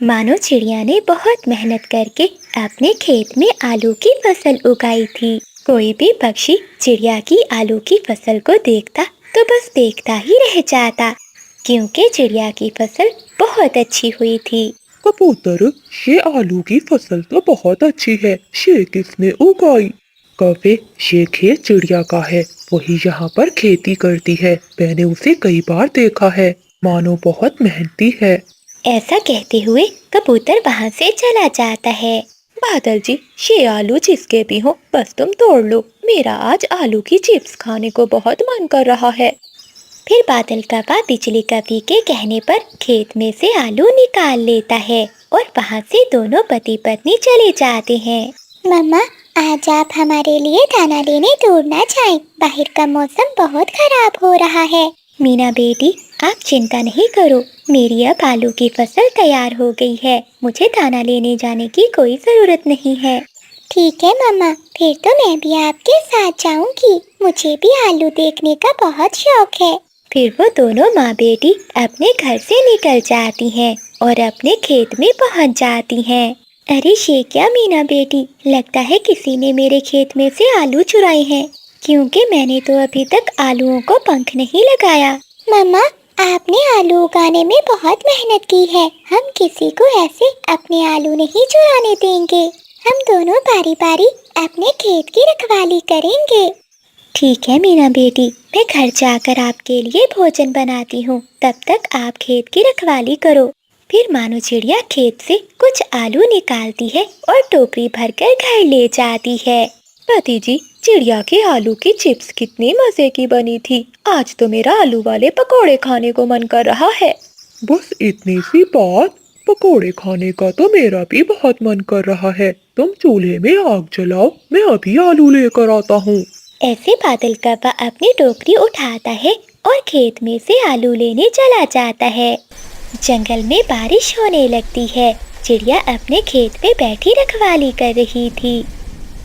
मानो चिड़िया ने बहुत मेहनत करके अपने खेत में आलू की फसल उगाई थी। कोई भी पक्षी चिड़िया की आलू की फसल को देखता तो बस देखता ही रह जाता, क्योंकि चिड़िया की फसल बहुत अच्छी हुई थी। कबूतर, ये आलू की फसल तो बहुत अच्छी है। ये किसने उगाई? कौवे, ये खेत चिड़िया का है। वही यहाँ पर खेती करती है। मैंने उसे कई बार देखा है। मानो बहुत मेहनती है। ऐसा कहते हुए कबूतर वहाँ से चला जाता है। बादल जी, ये आलू जिसके भी हो बस तुम तोड़ लो। मेरा आज आलू की चिप्स खाने को बहुत मन कर रहा है। फिर बादल कौवा बिजली कवि के कहने पर खेत में से आलू निकाल लेता है और वहाँ से दोनों पति पत्नी चले जाते हैं। मम्मा, आज आप हमारे लिए दाना लेने दूर ना जाएं। बाहर का मौसम बहुत खराब हो रहा है। मीना बेटी, आप चिंता नहीं करो, मेरी अब आलू की फसल तैयार हो गई है। मुझे दाना लेने जाने की कोई जरूरत नहीं है। ठीक है मम्मा, फिर तो मैं भी आपके साथ जाऊंगी। मुझे भी आलू देखने का बहुत शौक है। फिर वो दोनों माँ बेटी अपने घर से निकल जाती हैं और अपने खेत में पहुँच जाती हैं। अरे ये क्या मीना बेटी, लगता है किसी ने मेरे खेत में से आलू चुराए हैं, क्योंकि मैंने तो अभी तक आलूओं को पंख नहीं लगाया। मम्मा, आपने आलू उगाने में बहुत मेहनत की है। हम किसी को ऐसे अपने आलू नहीं चुराने देंगे। हम दोनों बारी बारी अपने खेत की रखवाली करेंगे। ठीक है मीना बेटी, मैं घर जाकर आपके लिए भोजन बनाती हूँ। तब तक आप खेत की रखवाली करो। फिर मानो चिड़िया खेत से कुछ आलू निकालती है और टोकरी भरकर घर ले जाती है। पति जी, चिड़िया के आलू की चिप्स कितनी मजे की बनी थी। आज तो मेरा आलू वाले पकोड़े खाने को मन कर रहा है। बस इतनी सी बात? पकोड़े खाने का तो मेरा भी बहुत मन कर रहा है। तुम चूल्हे में आग जलाओ, मैं अभी आलू लेकर आता हूँ। ऐसे बादल कौवा अपनी टोकरी उठाता है और खेत में से आलू लेने चला जाता है। जंगल में बारिश होने लगती है। चिड़िया अपने खेत में बैठी रखवाली कर रही थी।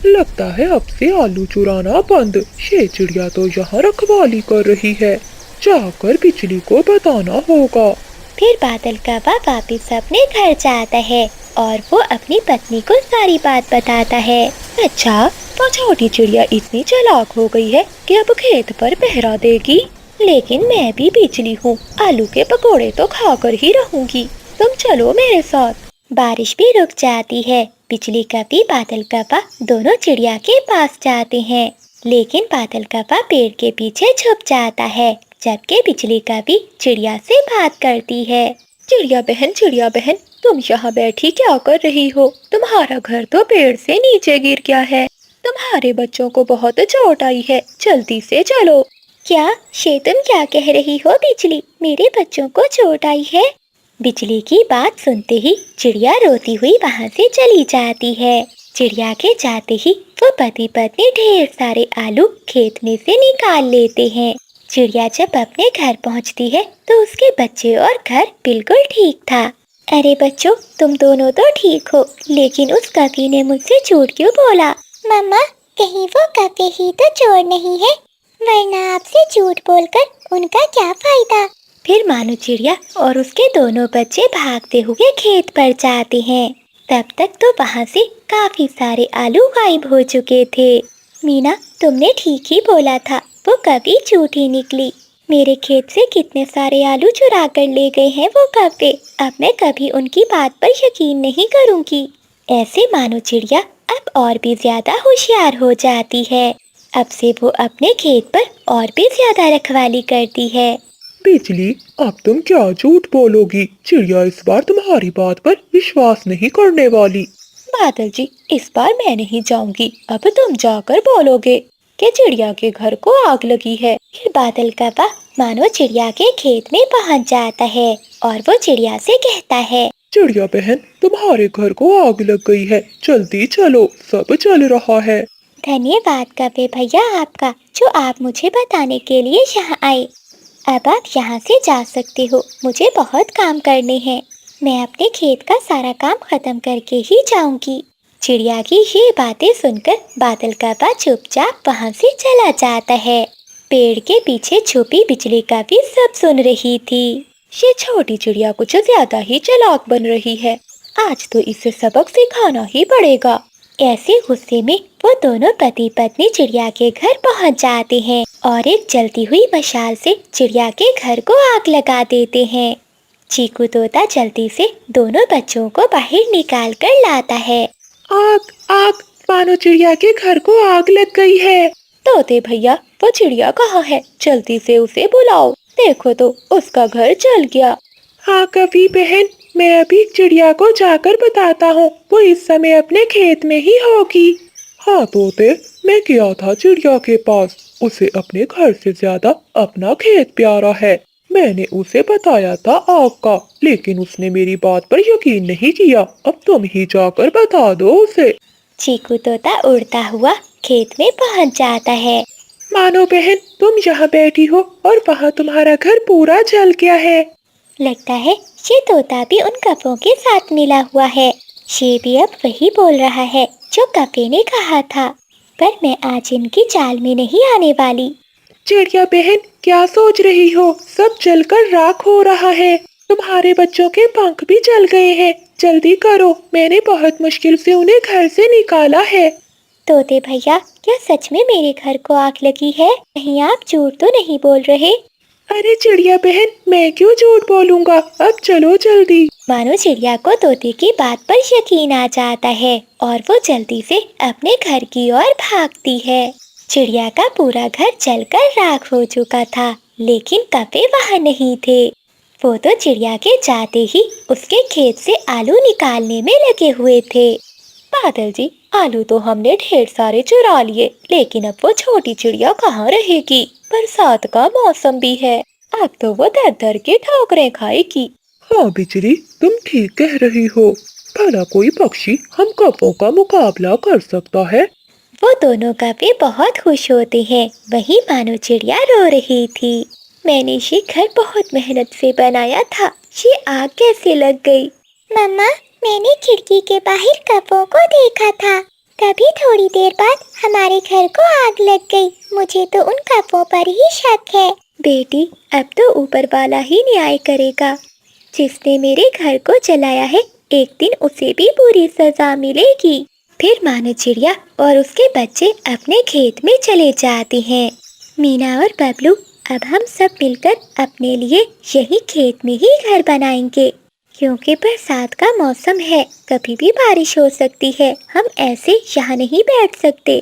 लगता है अब से आलू चुराना बंद। ये चिड़िया तो यहाँ रखवाली कर रही है। जाकर बिजली को बताना होगा। फिर बादल कौवा वापिस अपने घर जाता है और वो अपनी पत्नी को सारी बात बताता है। अच्छा, तो छोटी चिड़िया इतनी चालाक हो गई है कि अब खेत पर पहरा देगी। लेकिन मैं भी बिजली हूँ, आलू के पकोड़े तो खाकर ही रहूंगी। तुम चलो मेरे साथ। बारिश भी रुक जाती है। बिजली कवि बादल कौवा दोनों चिड़िया के पास जाते हैं, लेकिन बादल कौवा पेड़ के पीछे छुप जाता है, जबकि बिजली कवि चिड़िया से बात करती है। चिड़िया बहन, तुम यहाँ बैठी क्या कर रही हो? तुम्हारा घर तो पेड़ से नीचे गिर गया है। तुम्हारे बच्चों को बहुत चोट आई है, जल्दी से चलो। क्या ये तुम क्या कह रही हो बिजली? मेरे बच्चों को चोट आई है? बिजली की बात सुनते ही चिड़िया रोती हुई वहाँ से चली जाती है। चिड़िया के जाते ही वो पति पत्नी ढेर सारे आलू खेत में से निकाल लेते हैं। चिड़िया जब अपने घर पहुँचती है तो उसके बच्चे और घर बिल्कुल ठीक था। अरे बच्चों, तुम दोनों तो ठीक हो, लेकिन उस कवि ने मुझसे झूठ क्यों बोला? मम्मा, कहीं वो कौवे ही तो चोर नहीं है, वरना आपसे झूठ बोलकर उनका क्या फायदा। फिर मानो चिड़िया और उसके दोनों बच्चे भागते हुए खेत पर जाते हैं। तब तक तो वहाँ से काफी सारे आलू गायब हो चुके थे। मीना, तुमने ठीक ही बोला था, वो कभी झूठी निकली। मेरे खेत से कितने सारे आलू चुरा कर ले गए हैं वो कौवे। अब मैं कभी उनकी बात पर यकीन नहीं करूँगी। ऐसे मानो चिड़िया अब और भी ज्यादा होशियार हो जाती है। अब से वो अपने खेत पर और भी ज्यादा रखवाली करती है। बिजली, अब तुम क्या झूठ बोलोगी? चिड़िया इस बार तुम्हारी बात पर विश्वास नहीं करने वाली। बादल जी, इस बार मैं नहीं जाऊंगी। अब तुम जाकर बोलोगे कि चिड़िया के घर को आग लगी है। फिर बादल कौवा मानो चिड़िया के खेत में पहुंच जाता है और वो चिड़िया से कहता है, चिड़िया बहन, तुम्हारे घर को आग लग गई है, जल्दी चलो, सब जल रहा है। धन्यवाद कौवे भैया आपका, जो आप मुझे बताने के लिए यहाँ आए। अब आप यहाँ से जा सकते हो, मुझे बहुत काम करने हैं। मैं अपने खेत का सारा काम खत्म करके ही जाऊंगी। चिड़िया की ये बातें सुनकर बादल कौवा चुपचाप वहाँ से चला जाता है। पेड़ के पीछे छुपी बिजली कवि सब सुन रही थी। ये छोटी चिड़िया कुछ ज्यादा ही चालाक बन रही है। आज तो इसे सबक सिखाना ही पड़ेगा। ऐसे गुस्से में वो दोनों पति पत्नी चिड़िया के घर पहुंच जाते हैं और एक जलती हुई मशाल से चिड़िया के घर को आग लगा देते हैं। चीकू तोता जल्दी से दोनों बच्चों को बाहर निकाल कर लाता है। आग आग, मानो चिड़िया के घर को आग लग गई है। तोते भैया, वो चिड़िया कहाँ है? जल्दी से उसे बुलाओ। देखो तो उसका घर जल गया। हाँ कवि बहन, मैं अभी चिड़िया को जाकर बताता हूँ, वो इस समय अपने खेत में ही होगी। हाँ तोते, मैं गया था चिड़िया के पास। उसे अपने घर से ज्यादा अपना खेत प्यारा है। मैंने उसे बताया था आग का, लेकिन उसने मेरी बात पर यकीन नहीं किया। अब तुम ही जाकर बता दो उसे। चीकू तोता उड़ता हुआ खेत में पहुंच जाता है। मानो बहन, तुम यहाँ बैठी हो और वहाँ तुम्हारा घर पूरा जल गया है। लगता है ये तोता भी उन कपों के साथ मिला हुआ है। ये भी अब वही बोल रहा है जो कपे ने कहा था, पर मैं आज इनकी चाल में नहीं आने वाली। चिड़िया बहन, क्या सोच रही हो? सब जलकर राख हो रहा है। तुम्हारे बच्चों के पंख भी जल गए हैं। जल्दी करो, मैंने बहुत मुश्किल से उन्हें घर से निकाला है। तोते भैया, क्या सच में मेरे घर को आग लगी है? कहीं आप झूठ तो नहीं बोल रहे? अरे चिड़िया बहन, मैं क्यों झूठ बोलूंगा। अब चलो जल्दी। मानो चिड़िया को तोते की बात पर यकीन आ जाता है और वो जल्दी से अपने घर की ओर भागती है। चिड़िया का पूरा घर जलकर राख हो चुका था, लेकिन कपे वहाँ नहीं थे। वो तो चिड़िया के जाते ही उसके खेत से आलू निकालने में लगे हुए थे। बादल जी, आलू तो हमने ढेर सारे चुरा लिए, लेकिन अब वो छोटी चिड़िया कहाँ रहेगी? बरसात का मौसम भी है, अब तो वो दर दर के ठोकरें खाएगी। हाँ बिजली, तुम ठीक कह रही हो। भला कोई पक्षी हम कपों का मुकाबला कर सकता है? वो दोनों कपे बहुत खुश होते हैं। वहीं मानो चिड़िया रो रही थी। मैंने ये घर बहुत मेहनत से बनाया था, ये आग कैसे लग गई? मम्मा, मैंने खिड़की के बाहर कपों को देखा था। तभी थोड़ी देर बाद हमारे घर को आग लग गई। मुझे तो उन कपों पर ही शक है। बेटी, अब तो ऊपर वाला ही न्याय करेगा। जिसने मेरे घर को जलाया है, एक दिन उसे भी पूरी सजा मिलेगी। फिर मानो चिड़िया और उसके बच्चे अपने खेत में चले जाते हैं। मीना और बबलू, अब हम सब मिलकर अपने लिए यही खेत में ही घर बनाएंगे, क्योंकि बरसात का मौसम है, कभी भी बारिश हो सकती है। हम ऐसे यहाँ नहीं बैठ सकते।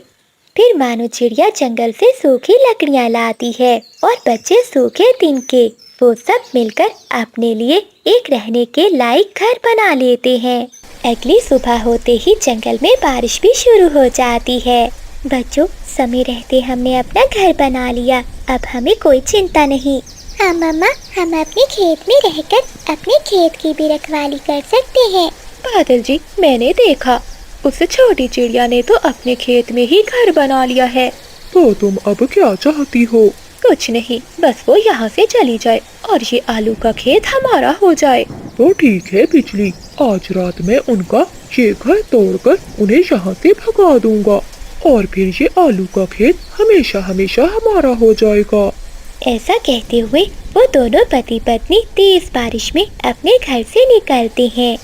फिर मानो चिड़िया जंगल से सूखी लकड़ियाँ लाती है और बच्चे सूखे तिनके। वो सब मिलकर अपने लिए एक रहने के लायक घर बना लेते हैं। अगली सुबह होते ही जंगल में बारिश भी शुरू हो जाती है। बच्चों, समय रहते हमने अपना घर बना लिया, अब हमें कोई चिंता नहीं। हाँ मम्मा, हम अपने खेत में रहकर अपने खेत की भी रखवाली कर सकते हैं। बादल जी, मैंने देखा उस छोटी चिड़िया ने तो अपने खेत में ही घर बना लिया है। तो तुम अब क्या चाहती हो? कुछ नहीं, बस वो यहाँ से चली जाए और ये आलू का खेत हमारा हो जाए। तो ठीक है बिजली, आज रात में उनका ये घर तोड़कर उन्हें यहाँ से भगा दूंगा और फिर ये आलू का खेत हमेशा हमेशा हमारा हो जाएगा। ऐसा कहते हुए वो दोनों पति पत्नी तेज बारिश में अपने घर से निकलते हैं।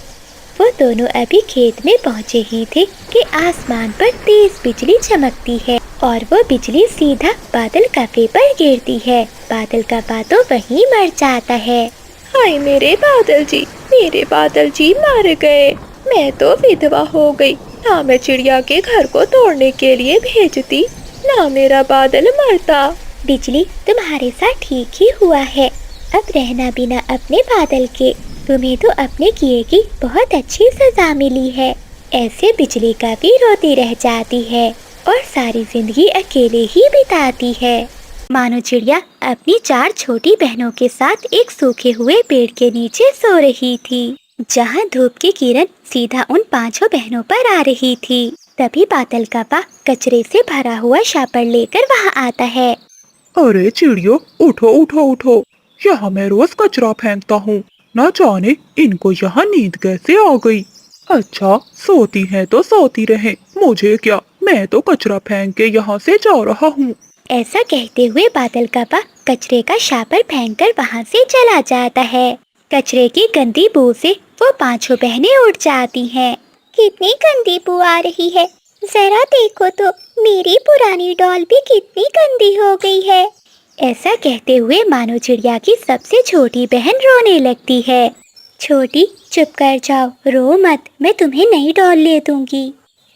वो दोनों अभी खेत में पहुँचे ही थे कि आसमान पर तेज बिजली चमकती है और वो बिजली सीधा बादल कपे पर गिरती है। बादल कपा तो वहीं मर जाता है। हाय मेरे बादल जी मर गए। मैं तो विधवा हो गई। ना मैं चिड़िया के घर को तोड़ने के लिए भेजती, ना मेरा बादल मरता। बिजली, तुम्हारे साथ ठीक ही हुआ है। अब रहना बिना अपने बादल के। तुम्हें तो अपने किए की बहुत अच्छी सजा मिली है। ऐसे बिजली का भी रोती रह जाती है और सारी जिंदगी अकेले ही बिताती है। मानो चिड़िया अपनी 4 छोटी बहनों के साथ एक सूखे हुए पेड़ के नीचे सो रही थी, जहाँ धूप की किरण सीधा उन 5 बहनों पर आ रही थी। तभी बादल कपा कचरे से भरा हुआ शापर लेकर वहाँ आता है। अरे चिड़ियों, उठो उठो उठो, यहाँ मैं रोज कचरा फेंकता हूँ, न जाने इनको यहाँ नींद कैसे आ गई। अच्छा, सोती हैं तो सोती रहें, मुझे क्या, मैं तो कचरा फेंक के यहाँ से जा रहा हूँ। ऐसा कहते हुए बादल काका कचरे का शापर फेंककर वहाँ से चला जाता है। कचरे की गंदी बू से वो पांचों बहनें उठ जाती हैं। कितनी गंदी बू आ रही है, जरा देखो तो मेरी पुरानी डॉल भी कितनी गंदी हो गई है। ऐसा कहते हुए मानो चिड़िया की सबसे छोटी बहन रोने लगती है। छोटी चुप कर जाओ, रो मत, मैं तुम्हें नई डॉल ले दूंगी।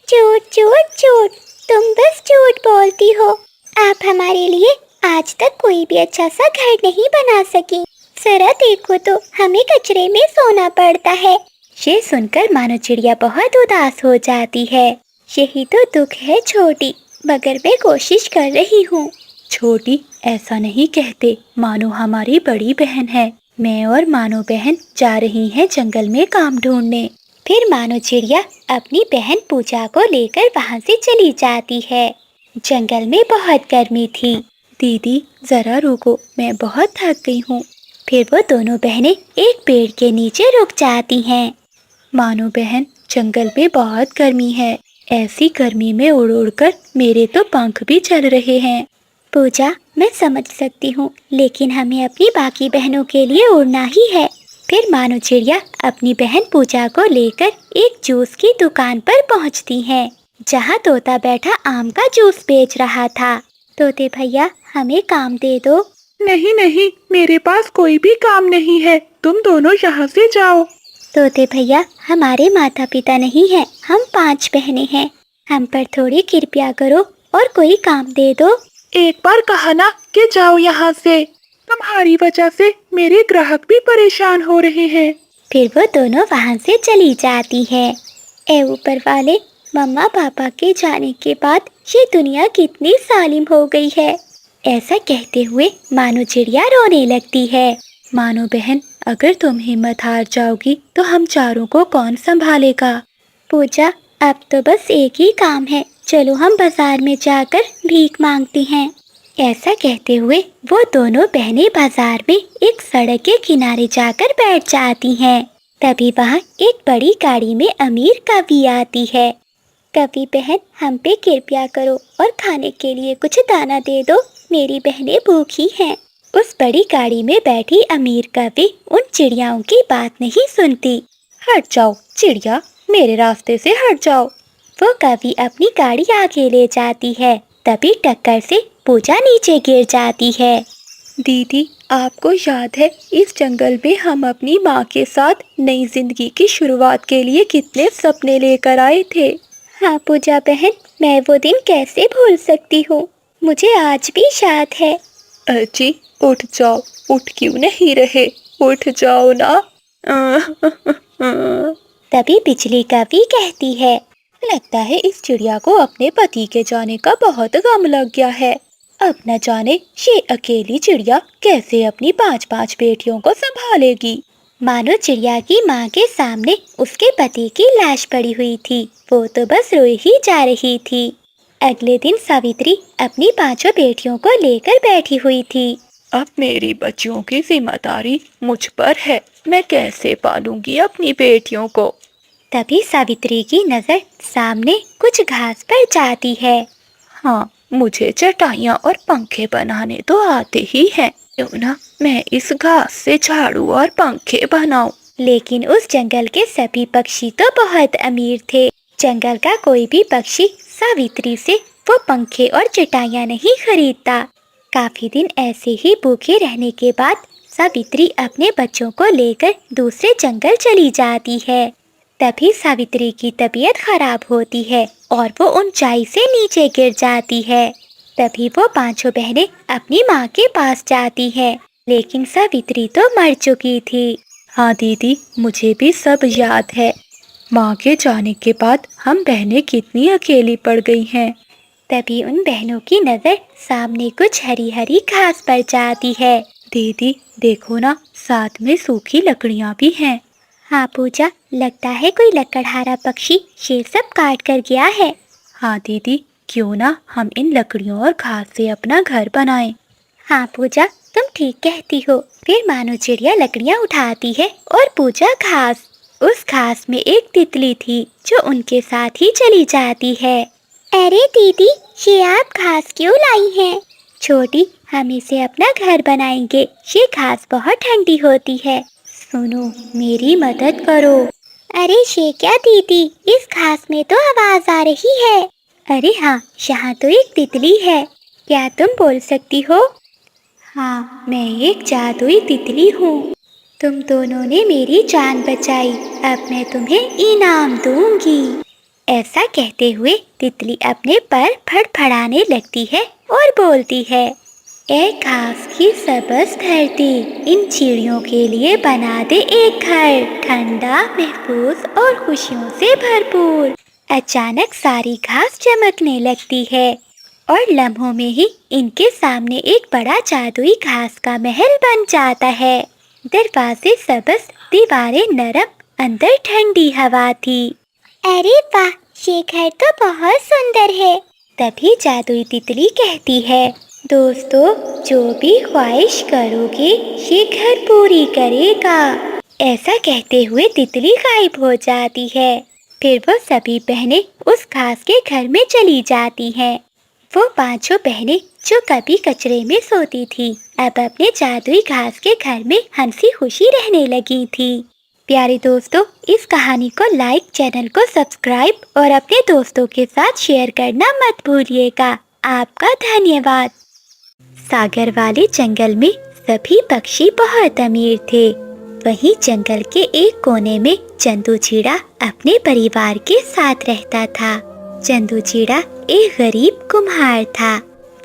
झूठ झूठ झूठ, तुम बस झूठ बोलती हो। आप हमारे लिए आज तक कोई भी अच्छा सा घर नहीं बना सकी। जरा देखो तो हमें कचरे में सोना पड़ता है। ये सुनकर मानो चिड़िया बहुत उदास हो जाती है। यही तो दुख है छोटी, मगर मैं कोशिश कर रही हूँ। छोटी, ऐसा नहीं कहते, मानो हमारी बड़ी बहन है। मैं और मानो बहन जा रही हैं जंगल में काम ढूंढने। फिर मानो चिड़िया अपनी बहन पूजा को लेकर वहाँ से चली जाती है। जंगल में बहुत गर्मी थी। दीदी जरा रुको, मैं बहुत थक गई हूँ। फिर वो दोनों बहनें एक पेड़ के नीचे रुक जाती हैं। मानो बहन, जंगल में बहुत गर्मी है। ऐसी गर्मी में उड़ उड़ कर मेरे तो पंख भी चल रहे हैं। पूजा, मैं समझ सकती हूँ, लेकिन हमें अपनी बाकी बहनों के लिए उड़ना ही है। फिर मानो चिड़िया अपनी बहन पूजा को लेकर एक जूस की दुकान पर पहुँचती है, जहाँ तोता बैठा आम का जूस बेच रहा था। तोते भैया, हमें काम दे दो। नहीं नहीं, मेरे पास कोई भी काम नहीं है, तुम दोनों यहाँ से जाओ। तोते भैया, हमारे माता पिता नहीं हैं, हम 5 बहनें हैं, हम पर थोड़ी कृपया करो और कोई काम दे दो। एक बार कहा ना कि जाओ यहाँ से। तुम्हारी वजह से मेरे ग्राहक भी परेशान हो रहे हैं। फिर वो दोनों वहाँ से चली जाती है। ए ऊपर वाले, मम्मा पापा के जाने के बाद ये दुनिया कितनी जालिम हो गई है। ऐसा कहते हुए मानो चिड़िया रोने लगती है। मानो बहन, अगर तुम हिम्मत हार जाओगी तो हम चारों को कौन संभालेगा? पूजा, अब तो बस एक ही काम है, चलो हम बाजार में जाकर भीख मांगती हैं। ऐसा कहते हुए वो दोनों बहनें बाजार में एक सड़क के किनारे जाकर बैठ जाती हैं। तभी वहाँ एक बड़ी गाड़ी में अमीर कवि आती है। कवि बहन, हम पे कृपया करो और खाने के लिए कुछ दाना दे दो, मेरी बहनें भूखी हैं। उस बड़ी गाड़ी में बैठी अमीर कवि उन चिड़ियाओं की बात नहीं सुनती। हट जाओ चिड़िया, मेरे रास्ते से हट जाओ। वो कवि अपनी गाड़ी आगे ले जाती है। तभी टक्कर से पूजा नीचे गिर जाती है। दीदी, आपको याद है इस जंगल में हम अपनी माँ के साथ नई जिंदगी की शुरुआत के लिए कितने सपने लेकर आए थे? हाँ पूजा बहन, मैं वो दिन कैसे भूल सकती हूँ, मुझे आज भी याद है। अर्जी, उठ जाओ, उठ क्यों नहीं रहे, उठ जाओ ना। तभी बिजली कवि कहती है, लगता है इस चिड़िया को अपने पति के जाने का बहुत गम लग गया है। अब न जाने ये अकेली चिड़िया कैसे अपनी 5-5 बेटियों को संभालेगी। मानो चिड़िया की माँ के सामने उसके पति की लाश पड़ी हुई थी। वो तो बस रोई ही जा रही थी। अगले दिन सावित्री अपनी 5 बेटियों को लेकर बैठी हुई थी। अब मेरी बच्चियों की जिम्मेदारी मुझ पर है, मैं कैसे पालूंगी अपनी बेटियों को। तभी सावित्री की नजर सामने कुछ घास पर जाती है। हाँ, मुझे चटाइयाँ और पंखे बनाने तो आते ही हैं, क्यों ना मैं इस घास से झाड़ू और पंखे बनाऊं। लेकिन उस जंगल के सभी पक्षी तो बहुत अमीर थे। जंगल का कोई भी पक्षी सावित्री से वो पंखे और चटाइयाँ नहीं खरीदता। काफी दिन ऐसे ही भूखे रहने के बाद सावित्री अपने बच्चों को लेकर दूसरे जंगल चली जाती है। तभी सावित्री की तबीयत खराब होती है और वो ऊंचाई से नीचे गिर जाती है। तभी वो 5 बहनें अपनी माँ के पास जाती है, लेकिन सावित्री तो मर चुकी थी। हाँ दीदी, मुझे भी सब याद है। माँ के जाने के बाद हम बहनें कितनी अकेली पड़ गई हैं। तभी उन बहनों की नज़र सामने कुछ हरी हरी घास पर जाती है। दीदी देखो ना, साथ में सूखी लकड़ियाँ भी हैं। हाँ पूजा, लगता है कोई लकड़हारा पक्षी ये सब काट कर गया है। हाँ दीदी, क्यों ना हम इन लकड़ियों और घास से अपना घर बनाएं। हाँ पूजा, तुम ठीक कहती हो। फिर मानो चिड़िया लकड़ियाँ उठाती है और पूजा घास। उस घास में एक तितली थी जो उनके साथ ही चली जाती है। अरे दीदी, ये आप घास क्यों लाई हैं? छोटी, हम इसे अपना घर बनाएंगे। ये घास बहुत ठंडी होती है। सुनो, मेरी मदद करो। अरे ये क्या दीदी, इस घास में तो आवाज आ रही है। अरे हाँ, यहाँ तो एक तितली है। क्या तुम बोल सकती हो? हाँ, मैं एक जादुई तितली हूँ। तुम दोनों ने मेरी जान बचाई, अब मैं तुम्हें इनाम दूंगी। ऐसा कहते हुए तितली अपने पर फड़फड़ाने लगती है और बोलती है, ए घास की सबज धरती, इन चिड़ियों के लिए बना दे एक घर, ठंडा, महफूज और खुशियों से भरपूर। अचानक सारी घास चमकने लगती है और लम्हों में ही इनके सामने एक बड़ा जादुई घास का महल बन जाता है। दरवाजे सबज, दीवारें नरम, अंदर ठंडी हवा थी। अरे वाह, ये घर तो बहुत सुंदर है। तभी जादुई तितली कहती है, दोस्तों, जो भी ख्वाहिश करोगे ये घर पूरी करेगा। ऐसा कहते हुए तितली गायब हो जाती है। फिर वो सभी बहनें उस घास के घर में चली जाती हैं। वो पांचों बहनें जो कभी कचरे में सोती थी, अब अपने जादुई घास के घर में हंसी खुशी रहने लगी थी। प्यारे दोस्तों, इस कहानी को लाइक, चैनल को सब्सक्राइब और अपने दोस्तों के साथ शेयर करना मत भूलिएगा। आपका धन्यवाद। सागर वाले जंगल में सभी पक्षी बहुत अमीर थे। वहीं जंगल के एक कोने में चंदू चिड़ा अपने परिवार के साथ रहता था। चंदू चिड़ा एक गरीब कुम्हार था।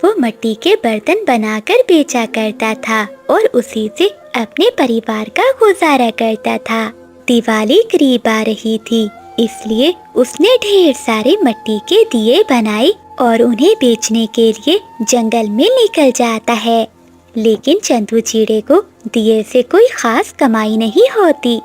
वो मिट्टी के बर्तन बनाकर बेचा करता था और उसी से अपने परिवार का गुजारा करता था। दिवाली करीब आ रही थी, इसलिए उसने ढेर सारे मिट्टी के दिए बनाए और उन्हें बेचने के लिए जंगल में निकल जाता है। लेकिन चंदू चिड़े को दिए से कोई खास कमाई नहीं होती।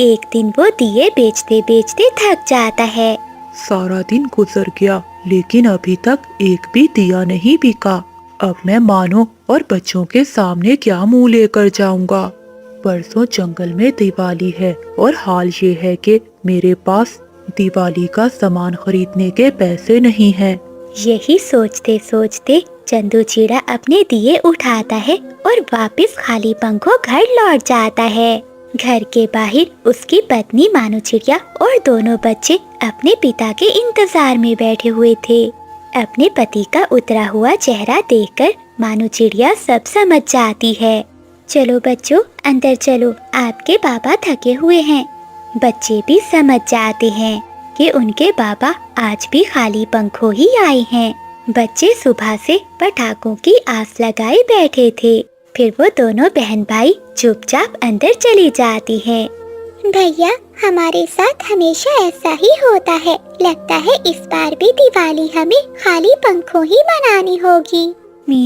एक दिन वो दिए बेचते बेचते थक जाता है। सारा दिन गुजर गया, लेकिन अभी तक एक भी दिया नहीं बिका। अब मैं मानो और बच्चों के सामने क्या मुंह लेकर जाऊंगा। परसों जंगल में दिवाली है और हाल ये है कि मेरे पास दिवाली का सामान खरीदने के पैसे नहीं हैं। यही सोचते सोचते चंदू चिड़ा अपने दिए उठाता है और वापस खाली पंखों घर लौट जाता है। घर के बाहर उसकी पत्नी मानू चिड़िया और दोनों बच्चे अपने पिता के इंतजार में बैठे हुए थे। अपने पति का उतरा हुआ चेहरा देखकर मानू चिड़िया सब समझ जाती है। चलो बच्चों, अंदर चलो, आपके पापा थके हुए हैं। बच्चे भी समझ जाते हैं कि उनके बाबा आज भी खाली पंखों ही आए हैं। बच्चे सुबह से पटाखों की आस लगाए बैठे थे। फिर वो दोनों बहन भाई चुपचाप अंदर चली जाती हैं। भैया, हमारे साथ हमेशा ऐसा ही होता है। लगता है इस बार भी दिवाली हमें खाली पंखों ही मनानी होगी।